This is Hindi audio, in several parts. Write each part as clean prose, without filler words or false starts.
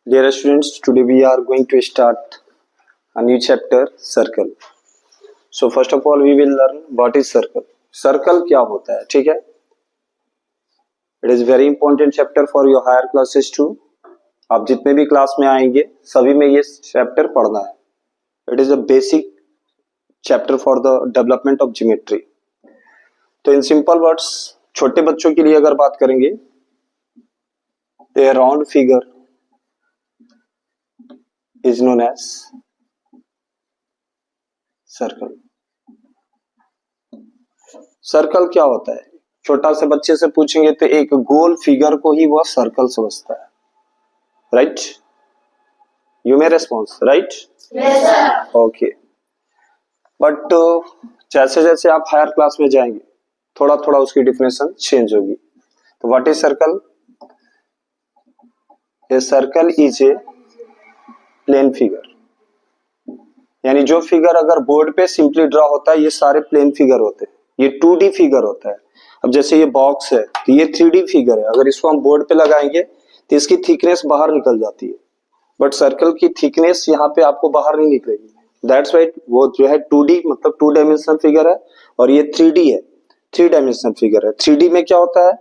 Dear students, today we are going to start a new chapter, circle. So first of all, we will learn what is circle. Circle क्या होता है, ठीक है? It is very important chapter for your higher classes too. आप जितने भी क्लास में आएंगे, सभी में ये चैप्टर पढ़ना है. It is a basic chapter for the development of geometry. तो in simple words, छोटे बच्चों के लिए अगर बात करेंगे, a round figure is known as circle. Circle क्या होता है? छोटा से बच्चे से पूछेंगे तो एक गोल फिगर को ही वह सर्कल समझता है. Right? You may response. Right? Okay. But जैसे जैसे आप हायर क्लास में जाएंगे थोड़ा थोड़ा उसकी डिफिनेशन चेंज होगी. तो what is circle? A circle is a plane figure. यानी जो फिगर अगर बोर्ड पे सिंपली ड्रॉ होता है ये सारे प्लेन फिगर होते हैं. ये 2D फिगर होता है. अब जैसे ये बॉक्स है तो ये 3D फिगर है. अगर इसको हम बोर्ड पे लगाएंगे तो इसकी थिकनेस बाहर निकल जाती है. बट सर्कल की थिकनेस यहाँ पे आपको बाहर नहीं निकलेगी. दैट्स वाइट वो जो है 2D मतलब 2 डायमेंशनल फिगर है और ये 3D है, 3 डायमेंशनल फिगर है. 3D में क्या होता है?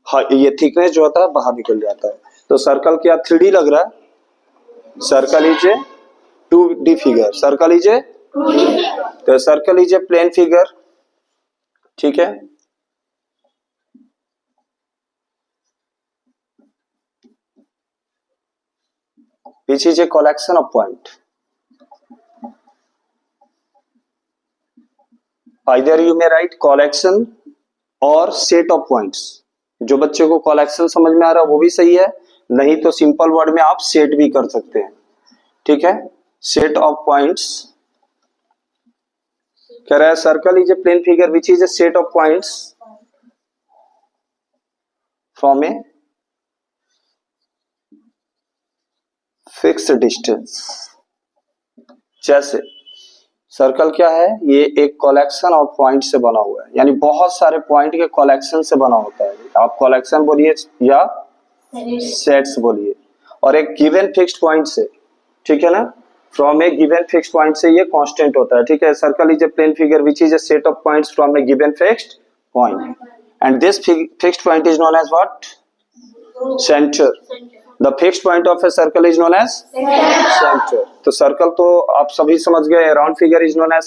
हाँ, ये थिकनेस जो होता है बाहर निकल जाता है. तो सर्कल क्या 3D लग रहा है? Circle is a 2D figure. Circle is a तो circle is a plane figure. ठीक है. Which is a collection of point. Either you may write collection or set of points. जो बच्चे को collection समझ में आ रहा है वो भी सही है, नहीं तो सिंपल वर्ड में आप सेट भी कर सकते हैं. ठीक है. सेट ऑफ पॉइंट्स कह रहा है circle is a plane figure which is a set of points from a fixed distance. जैसे सर्कल क्या है? ये एक कलेक्शन ऑफ पॉइंट से बना हुआ है, यानी बहुत सारे पॉइंट के कलेक्शन से बना होता है. आप कलेक्शन बोलिए या सेट्स बोलिए. और एक गिवन फिक्स्ड पॉइंट से, ठीक है ना, from a given fixed point से ये कांस्टेंट होता है. ठीक है. Circle is a plane figure which is a set of points from a given fixed point and this fixed point is known as what? Centre. The fixed point of a circle is known as centre. तो सर्कल तो आप सभी समझ गए. Round figure is known as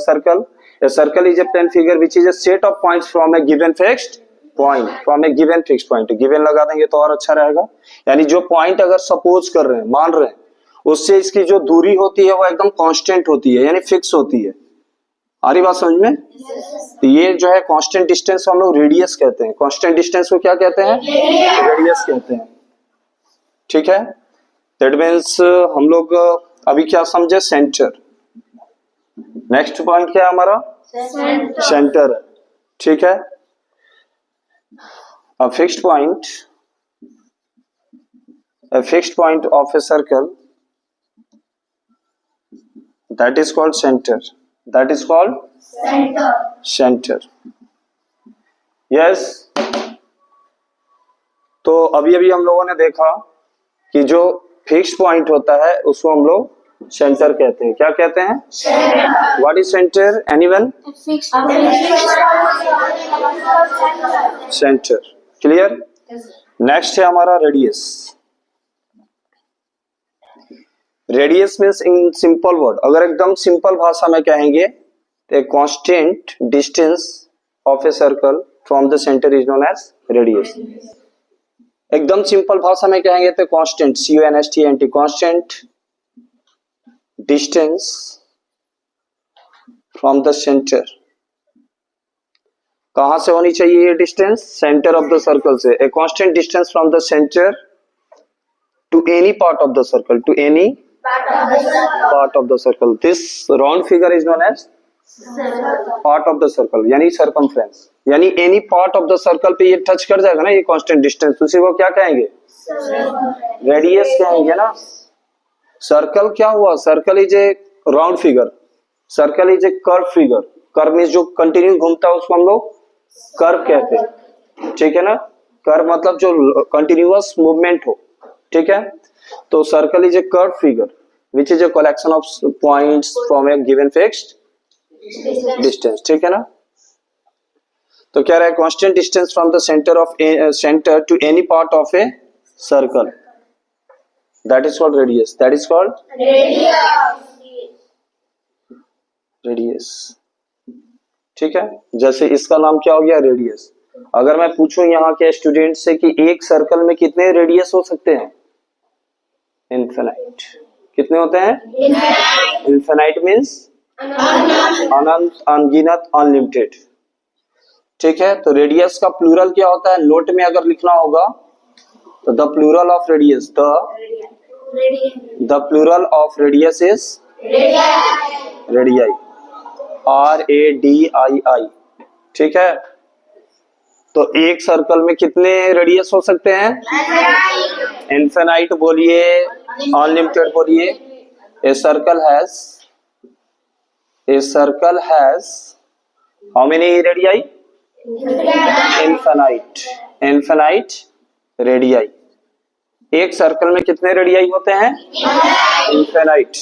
circle. A circle is a plane figure which is a set of points from a given fixed point. From a given fixed point. Given लगा देंगे तो और अच्छा रहेगा. यानी जो पॉइंट अगर सपोज कर रहे हैं, मान रहे हैं, उससे इसकी जो दूरी होती है वो एकदम कांस्टेंट होती है, यानी फिक्स होती है. आ रही बात समझ में? तो ये जो है कांस्टेंट डिस्टेंस हम लोग रेडियस कहते हैं. कांस्टेंट डिस्टेंस को क्या कहते हैं? रेडियस कहते हैं. ठीक है. दैट मीन्स हम लोग अभी क्या समझे? सेंटर. नेक्स्ट पॉइंट क्या है हमारा? सेंटर है. ठीक है. A fixed point of a circle that is called center. That is called center. Yes. तो अभी अभी हम लोगों ने देखा कि जो फिक्स्ड पॉइंट होता है उसको हम लोग सेंटर कहते हैं. क्या कहते हैं? What is centre? Anyone? Centre. Clear. Next है हमारा radius. Radius means in simple word, अगर एकदम सिंपल भाषा में कहेंगे तो constant distance of a circle from the centre is known as radius. एकदम सिंपल भाषा में कहेंगे तो constant, CONSTANT, constant distance from the centre. कहां से होनी चाहिए ये distance? Centre of the circle से. A constant distance from the centre to any part of the circle. To any part of the circle. This round figure is known as part of the circle, यानी सर्कमफ्रेंस. यानी any part of the circle पे ये टच कर जाएगा ना ये कांस्टेंट डिस्टेंस, उसी को क्या कहेंगे? रेडियस कहेंगे ना. सर्कल क्या हुआ? Circle is A round figure. Circle is a curve figure. Curve means जो कंटिन्यू घूमता है उसको हम लोग कर्व कहते हैं. ठीक है ना. कर्व मतलब जो कंटिन्यूअस मूवमेंट हो. ठीक है. तो circle is a curve figure which is a collection of points from a given fixed distance, ठीक है ना। तो क्या रहा है, constant distance from the centre to any part of a circle, that is called radius, that is called radius, ठीक है। जैसे इसका नाम क्या हो गया, रेडियस। अगर मैं पूछूं यहाँ के स्टूडेंट से कि एक सर्कल में कितने रेडियस हो सकते हैं, इनफिनाइट। कितने होते हैं, इनफिनाइट मीन्स अनंत, अनगिनत, अनलिमिटेड, ठीक है। तो रेडियस का प्लूरल क्या होता है, नोट में अगर लिखना होगा तो the plural of radius, the plural of radius is radii, RADII, ठीक है। तो एक सर्कल में कितने रेडियस हो सकते हैं, इनफिनाइट बोलिए, अनलिमिटेड बोलिए। A circle has how many radii, infinite radii. एक सर्कल में कितने रेडियाई होते हैं, इनफिनाइट।